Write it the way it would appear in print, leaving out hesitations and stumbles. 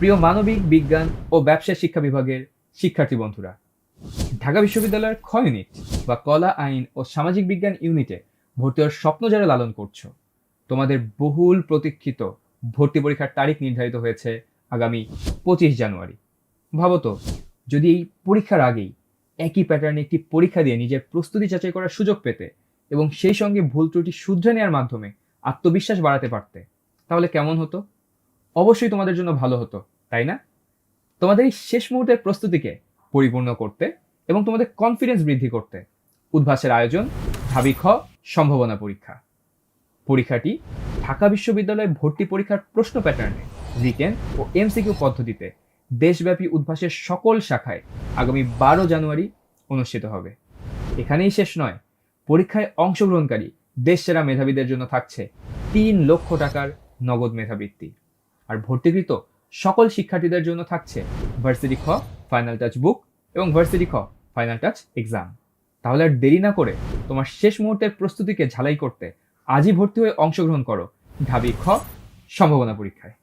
প্রিয় মানবিক বিজ্ঞান ও ব্যবসায় শিক্ষা বিভাগের শিক্ষার্থী বন্ধুরা, ঢাকা বিশ্ববিদ্যালয়ের খ ইউনিট বা কলা আইন ও সামাজিক বিজ্ঞান ইউনিটে ভর্তি হওয়ার স্বপ্ন যারা লালন করছো, তোমাদের বহুল প্রতীক্ষিত ভর্তি পরীক্ষার তারিখ নির্ধারিত হয়েছে আগামী 25 জানুয়ারি। ভাবো তো, যদি এই পরীক্ষার আগেই একই প্যাটার্নে একটি পরীক্ষা দিয়ে নিজের প্রস্তুতি যাচাই করার সুযোগ পেতে এবং সেই সঙ্গে ভুল ত্রুটি শুধরে নেওয়ার মাধ্যমে আত্মবিশ্বাস বাড়াতে পারতে, তাহলে কেমন হতো? অবশ্যই তোমাদের জন্য ভালো হতো, তাই না? তোমাদের এই শেষ মুহূর্তের প্রস্তুতিকে পরিপূর্ণ করতে এবং তোমাদের কনফিডেন্স বৃদ্ধি করতে উদ্ভাসের আয়োজন ঢাবি খ সম্ভাবনা পরীক্ষা। পরীক্ষাটি ঢাকা বিশ্ববিদ্যালয়ে ভর্তি পরীক্ষার প্রশ্ন প্যাটার্নে রিটেন ও এমসিকিউ পদ্ধতিতে দেশব্যাপী উদ্ভাসের সকল শাখায় আগামী 12 জানুয়ারি অনুষ্ঠিত হবে। এখানেই শেষ নয়, পরীক্ষায় অংশগ্রহণকারী দেশসেরা মেধাবীদের জন্য থাকছে 3 লক্ষ টাকার নগদ মেধাবৃত্তি। আর ভর্তিকৃত সকল শিক্ষার্থীদের জন্য থাকছে ভার্সিটি খ ফাইনাল টাচ বুক এবং ভার্সিটি খ ফাইনাল টাচ এক্সাম। তাহলে আর দেরি না করে তোমার শেষ মুহূর্তের প্রস্তুতিকে ঝালাই করতে আজই ভর্তি হয়ে অংশগ্রহণ করো ঢাবি খ সম্ভাবনা পরীক্ষায়।